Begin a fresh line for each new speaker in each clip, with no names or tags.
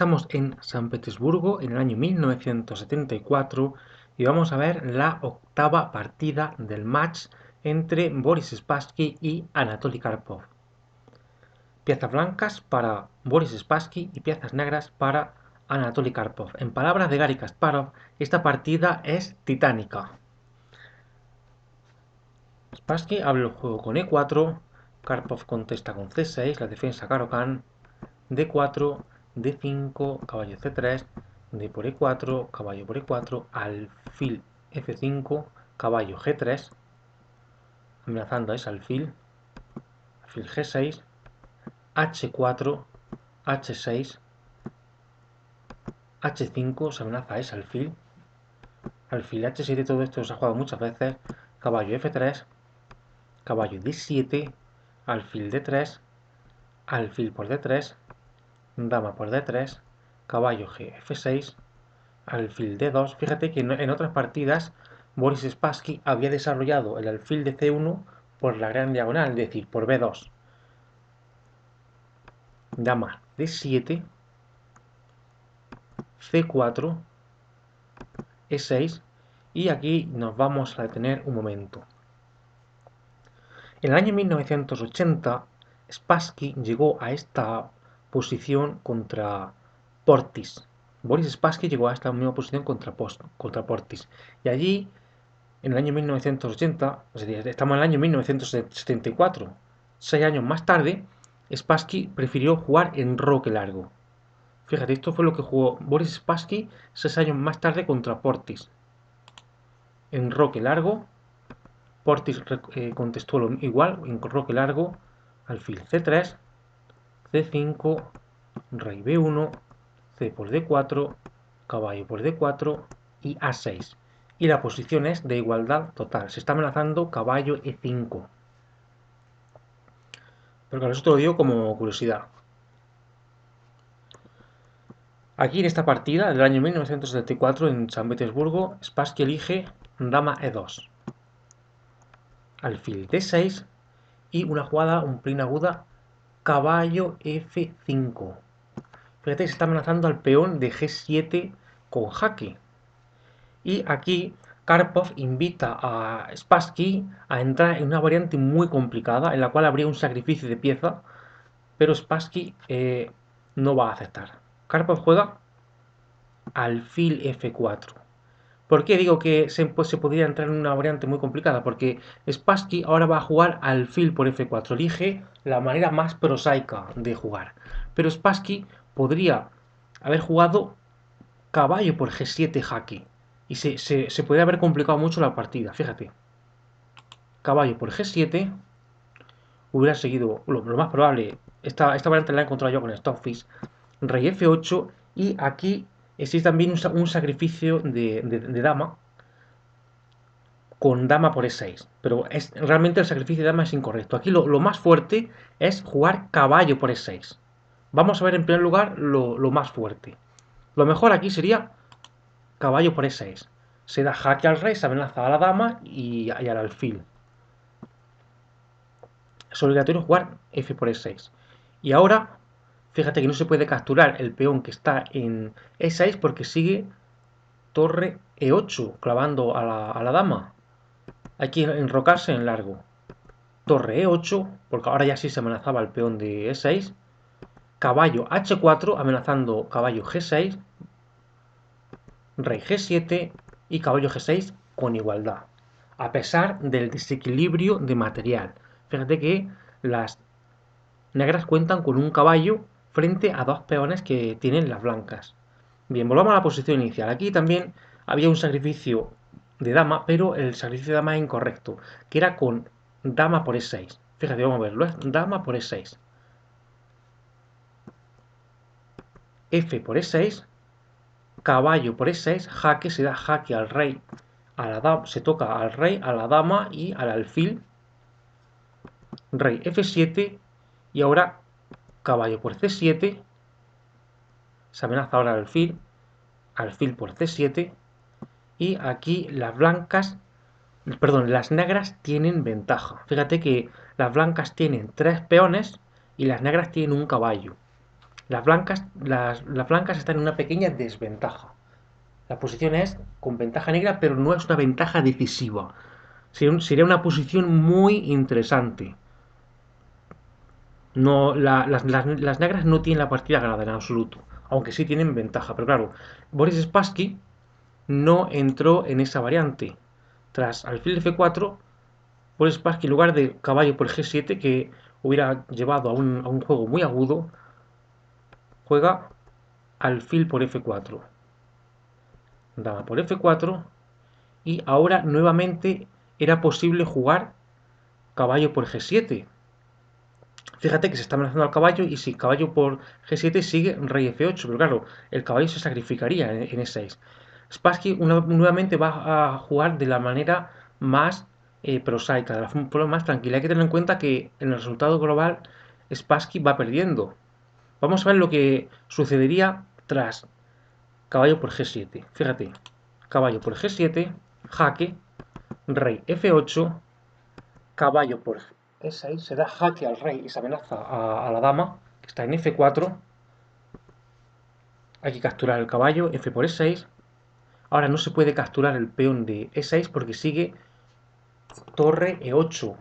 Estamos en San Petersburgo en el año 1974 y vamos a ver la octava partida del match entre Boris Spassky y Anatoly Karpov. Piezas blancas para Boris Spassky y piezas negras para Anatoly Karpov. En palabras de Garry Kasparov, esta partida es titánica. Spassky abre el juego con E4, Karpov contesta con C6, la defensa Caro-Kann, D4, D5, caballo C3, D por E4, caballo por E4, alfil F5, caballo G3, amenazando a ese alfil G6, H4, H6, H5, se amenaza a ese alfil H7, todo esto se ha jugado muchas veces, caballo F3, caballo D7, alfil D3, alfil por D3, dama por D3, caballo G F6, alfil D2. Fíjate que en otras partidas Boris Spassky había desarrollado el alfil de C1 por la gran diagonal, es decir, por B2. Dama D7, C4, E6 y aquí nos vamos a detener un momento. En el año 1980, Spassky llegó a esta posición contra Portis. Boris Spassky llegó a esta misma posición contra Portis. Y allí, en el año 1980, es decir, estamos en el año 1974, 6 años más tarde, Spassky prefirió jugar en roque largo. Fíjate, esto fue lo que jugó Boris Spassky 6 años más tarde contra Portis. En roque largo, Portis contestó igual, en roque largo, alfil C3, C5, rey B1, C por D4, caballo por D4 y A6. Y la posición es de igualdad total. Se está amenazando caballo E5. Pero claro, eso te lo digo como curiosidad. Aquí en esta partida del año 1974 en San Petersburgo, Spassky elige dama E2, alfil D6 y una jugada un pelín aguda, caballo F5. Fíjate, se está amenazando al peón de G7 con jaque. Y aquí Karpov invita a Spassky a entrar en una variante muy complicada, en la cual habría un sacrificio de pieza, pero Spassky no va a aceptar. Karpov juega alfil F4. ¿Por qué digo que se podría entrar en una variante muy complicada? Porque Spassky ahora va a jugar alfil por F4. Elige la manera más prosaica de jugar. Pero Spassky podría haber jugado caballo por G7 jaque. Y se podría haber complicado mucho la partida, fíjate. Caballo por G7. Hubiera seguido, lo más probable, esta variante la he encontrado yo con Stockfish. Rey F8. Y aquí existe también un sacrificio de dama con dama por E6. Pero realmente el sacrificio de dama es incorrecto. Aquí lo más fuerte es jugar caballo por E6. Vamos a ver en primer lugar lo más fuerte. Lo mejor aquí sería caballo por E6. Se da jaque al rey, se amenaza a la dama y al alfil. Es obligatorio jugar F por E6. Y ahora, fíjate que no se puede capturar el peón que está en E6 porque sigue torre E8, clavando a la dama. Hay que enrocarse en largo. Torre E8, porque ahora ya sí se amenazaba el peón de E6. Caballo H4, amenazando caballo G6. Rey G7 y caballo G6 con igualdad, a pesar del desequilibrio de material. Fíjate que las negras cuentan con un caballo frente a dos peones que tienen las blancas. Bien, volvamos a la posición inicial. Aquí también había un sacrificio de dama, pero el sacrificio de dama es incorrecto, que era con dama por E6. Fíjate, vamos a verlo, es dama por E6. F por E6, caballo por E6, jaque, se da jaque al rey, a la dama, se toca al rey, a la dama y al alfil. Rey F7 y ahora caballo por C7. Se amenaza ahora al alfil, alfil por C7 y aquí las blancas, perdón, las negras tienen ventaja. Fíjate que las blancas tienen 3 peones y las negras tienen un caballo. Las blancas están en una pequeña desventaja. La posición es con ventaja negra, pero no es una ventaja decisiva. Sería una posición muy interesante. No, las negras no tienen la partida ganada en absoluto, aunque sí tienen ventaja. Pero claro, Boris Spassky no entró en esa variante. Tras alfil F4, Boris Spassky en lugar de caballo por G7, que hubiera llevado a un juego muy agudo, juega alfil por F4, dama por F4, y ahora nuevamente era posible jugar caballo por G7. Fíjate que se está amenazando al caballo y si caballo por G7 sigue rey F8, pero claro, el caballo se sacrificaría en E6. Spassky nuevamente va a jugar de la manera más prosaica, de la forma más tranquila. Hay que tener en cuenta que en el resultado global Spassky va perdiendo. Vamos a ver lo que sucedería tras caballo por G7. Fíjate, caballo por G7, jaque, rey F8, caballo por E6, se da jaque al rey y se amenaza a la dama, que está en F4. Hay que capturar el caballo, F por E6. Ahora no se puede capturar el peón de E6 porque sigue torre E8,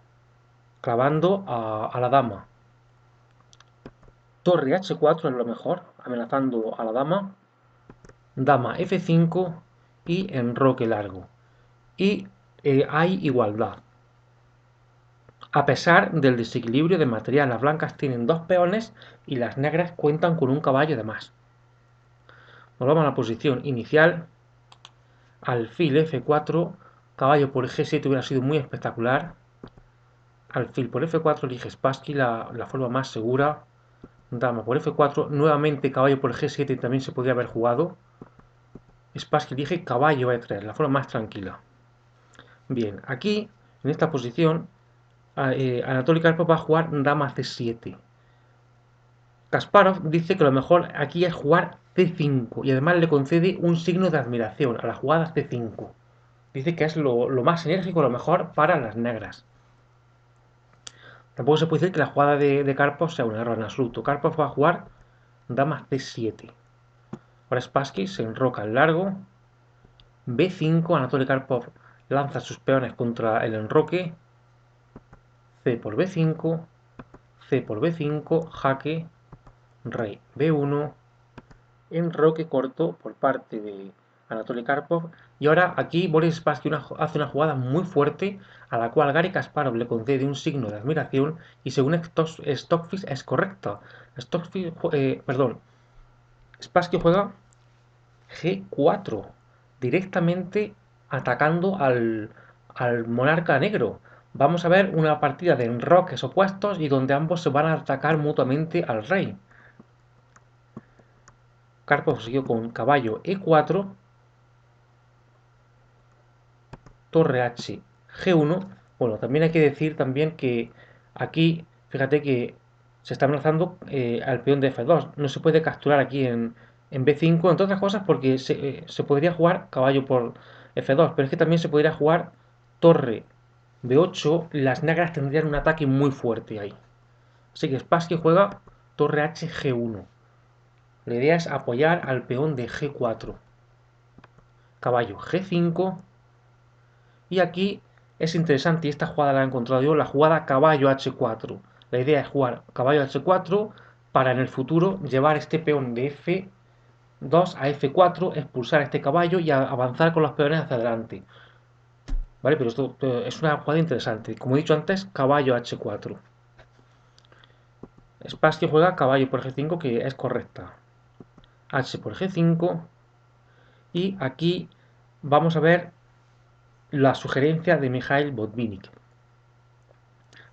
clavando a la dama. Torre H4 es lo mejor, amenazando a la dama. Dama F5 y enroque largo. Y hay igualdad. A pesar del desequilibrio de material, las blancas tienen dos peones y las negras cuentan con un caballo de más. Volvamos a la posición inicial. Alfil F4, caballo por G7 hubiera sido muy espectacular. Alfil por F4 elige Spassky, la forma más segura. Dama por F4, nuevamente caballo por G7 también se podría haber jugado. Spassky elige caballo E3, la forma más tranquila. Bien, aquí, en esta posición, Anatoly Karpov va a jugar dama C7. Kasparov dice que lo mejor aquí es jugar C5 y además le concede un signo de admiración a la jugada C5. Dice que es lo más enérgico, lo mejor para las negras. Tampoco se puede decir que la jugada de Karpov sea un error en absoluto. Karpov va a jugar dama C7. Ahora Spassky se enroca al largo. B5, Anatoly Karpov lanza sus peones contra el enroque. C por B5, C por B5, jaque, rey B1, enroque corto por parte de Anatoly Karpov. Y ahora aquí Boris Spassky hace una jugada muy fuerte a la cual Garry Kasparov le concede un signo de admiración y según Stockfish es correcta. Spassky juega G4 directamente atacando al monarca negro. Vamos a ver una partida de enroques opuestos y donde ambos se van a atacar mutuamente al rey. Karpov siguió con caballo E4, torre H, G1. Bueno, también hay que decir también que aquí, fíjate que se está amenazando al peón de F2. No se puede capturar aquí en B5, entre otras cosas porque se podría jugar caballo por F2, pero es que también se podría jugar torre B8. Las negras tendrían un ataque muy fuerte ahí. Así que Spassky juega torre H, G1. La idea es apoyar al peón de G4. Caballo G5. Y aquí es interesante, y esta jugada la he encontrado yo, la jugada caballo H4. La idea es jugar caballo H4 para en el futuro llevar este peón de F2 a F4, expulsar este caballo y avanzar con los peones hacia adelante. ¿Vale? Pero esto es una jugada interesante. Como he dicho antes, caballo H4. Spassky juega caballo por G5, que es correcta. H por G5. Y aquí vamos a ver la sugerencia de Mikhail Botvinnik.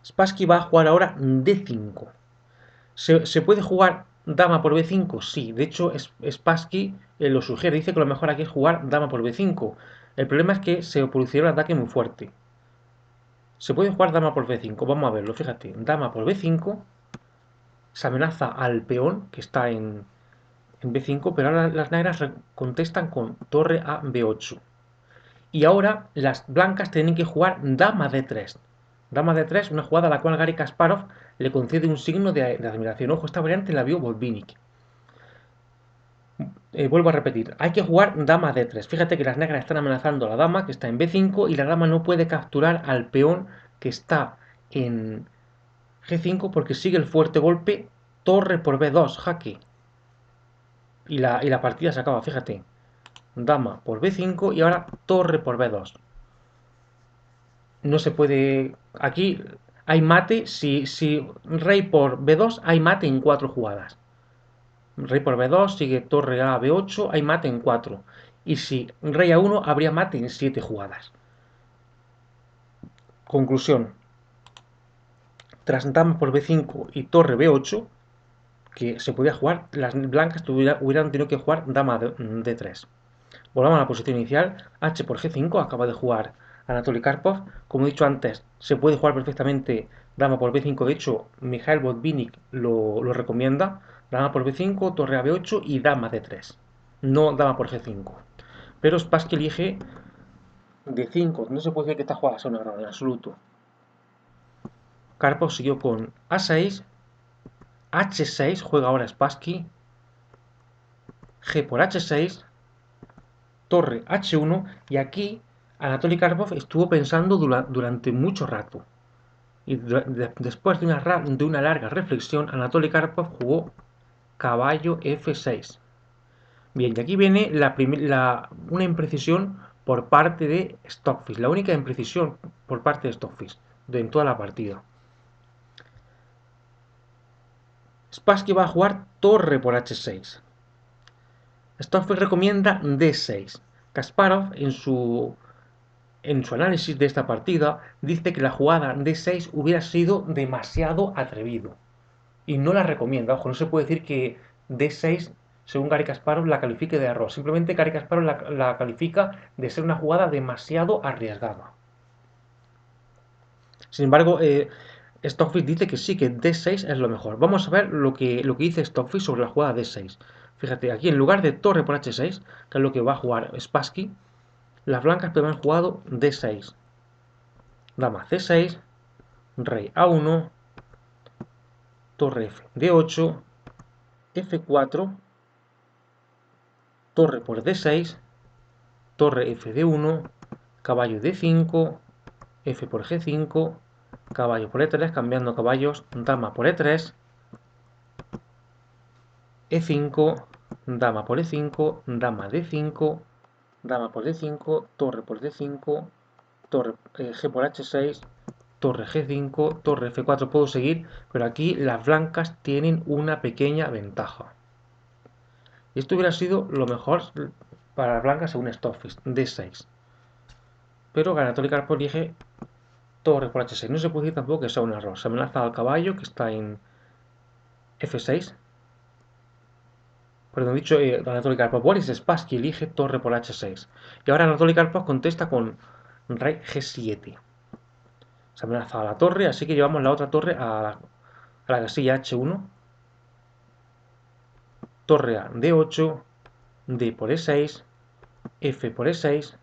Spassky va a jugar ahora D5. ¿Se puede jugar dama por B5? Sí, de hecho Spassky lo sugiere, dice que lo mejor aquí es jugar dama por B5. El problema es que se producirá un ataque muy fuerte. Se puede jugar dama por B5, vamos a verlo, fíjate, dama por B5, se amenaza al peón que está en B5, pero ahora las negras contestan con torre a B8. Y ahora las blancas tienen que jugar dama D3. Dama D3, una jugada a la cual Garry Kasparov le concede un signo de admiración. Ojo, esta variante la vio Botvinnik. Vuelvo a repetir, hay que jugar dama d3. Fíjate que las negras están amenazando a la dama, que está en b5, y la dama no puede capturar al peón que está en g5 porque sigue el fuerte golpe torre por b2, jaque. Y la partida se acaba, fíjate. Dama por b5 y ahora torre por b2. No se puede... Aquí hay mate, si rey por b2 hay mate en 4 jugadas. Rey por b2, sigue torre a b8, hay mate en 4. Y si rey a 1, habría mate en 7 jugadas. Conclusión. Tras dama por b5 y torre b8, que se podía jugar, las blancas hubieran tenido que jugar dama d3. Volvamos a la posición inicial. H por g5, acaba de jugar Anatoly Karpov. Como he dicho antes, se puede jugar perfectamente dama por b5. De hecho, Mikhail Botvinnik lo recomienda. Dama por b5, torre a b8 y dama d3. No dama por g5. Pero Spassky elige d5. No se puede decir que esta jugada sea una error en absoluto. Karpov siguió con a6. h6, juega ahora Spassky. G por h6. Torre h1. Y aquí Anatoly Karpov estuvo pensando durante mucho rato. Y después de una larga reflexión, Anatoly Karpov jugó caballo f6. Bien, y aquí viene una imprecisión por parte de Stockfish, la única imprecisión por parte de Stockfish en toda la partida. Spassky va a jugar torre por h6. Stockfish recomienda d6. Kasparov en su análisis de esta partida, dice que la jugada d6 hubiera sido demasiado atrevido y no la recomienda. Ojo, no se puede decir que d6, según Garry Kasparov, la califique de error. Simplemente Garry Kasparov la califica de ser una jugada demasiado arriesgada. Sin embargo, Stockfish dice que sí, que d6 es lo mejor. Vamos a ver lo que dice Stockfish sobre la jugada d6. Fíjate, aquí en lugar de torre por h6, que es lo que va a jugar Spassky, las blancas pero han jugado d6. Dama c6, rey a1, torre f d8, f4, torre por d6, torre f d1, caballo d5, f por g5, caballo por e3, cambiando caballos, dama por e3, e5, dama por e5, dama d5, dama por d5, torre por d5, torre g por h6, torre g5, torre f4. Puedo seguir, pero aquí las blancas tienen una pequeña ventaja. Y esto hubiera sido lo mejor para las blancas según Stockfish, d6. Pero Anatoly Karpov elige torre por h6. No se puede decir tampoco que sea un error. Se amenaza al caballo que está en f6. Perdón, dicho Anatoly Karpov. Boris Spassky elige torre por h6. Y ahora Anatoly Karpov contesta con rey g7. Se amenaza a la torre, así que llevamos la otra torre a la casilla h1. Torre a d8, d por e6, f por e6,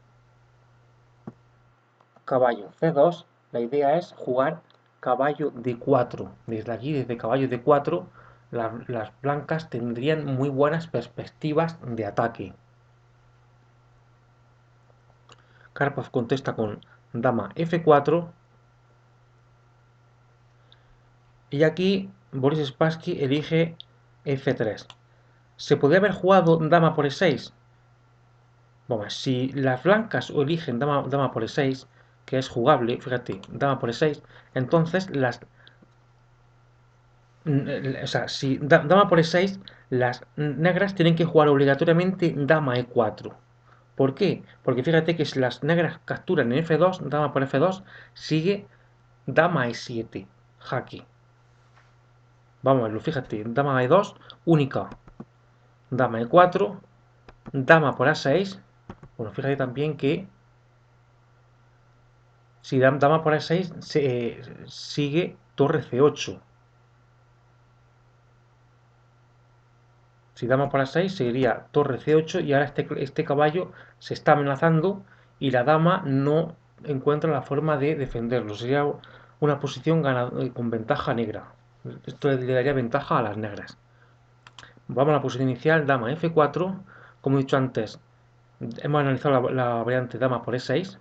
caballo c2. La idea es jugar caballo d4. Desde aquí, desde caballo d4, las blancas tendrían muy buenas perspectivas de ataque. Karpov contesta con dama f4. Y aquí Boris Spassky elige f3. ¿Se podría haber jugado dama por e6? Bueno, si las blancas eligen dama por e6, que es jugable, fíjate, dama por e6, entonces o sea, si dama por e6, las negras tienen que jugar obligatoriamente dama e4. ¿Por qué? Porque fíjate que si las negras capturan en f2, dama por f2, sigue dama e7, jaque. Vamos a verlo, fíjate, dama e2, única, dama e4, dama por a6. Bueno, fíjate también que si dama por a6 sigue torre c8. Si dama por a6 seguiría torre c8 y ahora este caballo se está amenazando y la dama no encuentra la forma de defenderlo. Sería una posición con ventaja negra. Esto le daría ventaja a las negras. Vamos a la posición inicial, dama f4. Como he dicho antes, hemos analizado la variante dama por E6.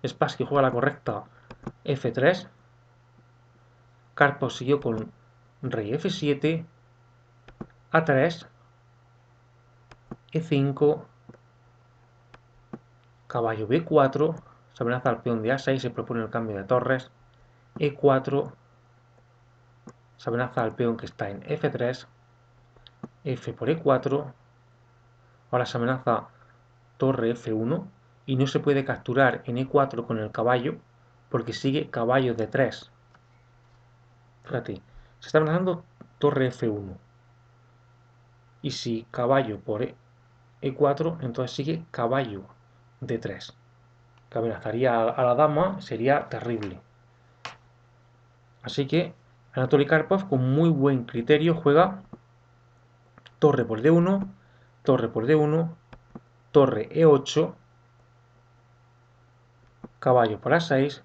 Spassky juega la correcta F3. Karpov siguió con rey F7, A3, E5, caballo B4, se amenaza al peón de A6, se propone el cambio de torres, E4, se amenaza al peón que está en F3, F por E4, ahora se amenaza torre F1 y no se puede capturar en E4 con el caballo porque sigue caballo D3. Fíjate, se está amenazando torre F1 y si caballo por E4, entonces sigue caballo D3. Que amenazaría a la dama, sería terrible. Así que Anatoly Karpov con muy buen criterio juega torre por D1, torre por D1, torre E8, caballo por A6.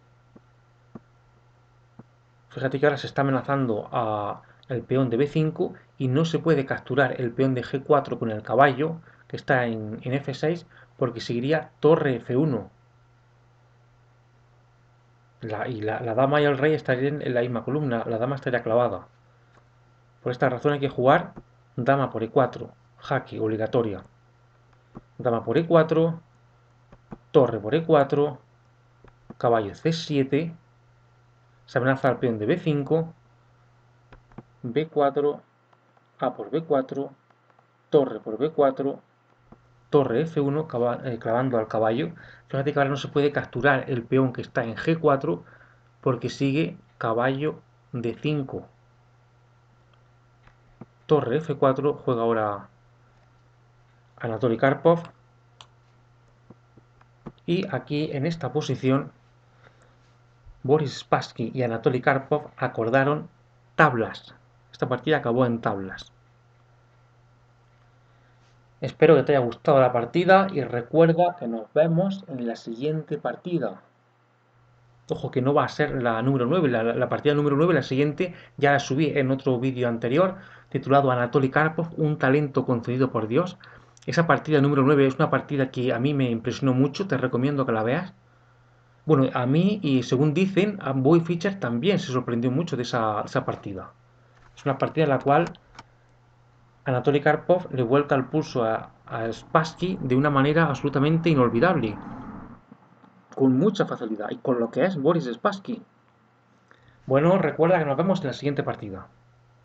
Fíjate que ahora se está amenazando el peón de B5 y no se puede capturar el peón de G4 con el caballo que está en F6 porque seguiría torre F1. La dama y el rey estarían en la misma columna, la dama estaría clavada. Por esta razón hay que jugar dama por E4, jaque obligatoria. Dama por E4, torre por E4, caballo C7, se amenaza al peón de B5, B4, A por B4, torre por B4, torre F1 clavando al caballo. Fíjate que ahora no se puede capturar el peón que está en G4 porque sigue caballo D5. Torre F4 juega ahora Anatoly Karpov y aquí en esta posición Boris Spassky y Anatoly Karpov acordaron tablas. Esta partida acabó en tablas. Espero que te haya gustado la partida y recuerda que nos vemos en la siguiente partida. Ojo que no va a ser la número 9, la partida número 9, la siguiente ya la subí en otro vídeo anterior titulado Anatoly Karpov, un talento concedido por Dios. Esa partida número 9 es una partida que a mí me impresionó mucho, te recomiendo que la veas. Bueno, a mí y según dicen, a Boy Fischer también se sorprendió mucho de esa partida. Es una partida en la cual Anatoly Karpov le vuelca el pulso a Spassky de una manera absolutamente inolvidable, con mucha facilidad, y con lo que es Boris Spassky. Bueno, recuerda que nos vemos en la siguiente partida.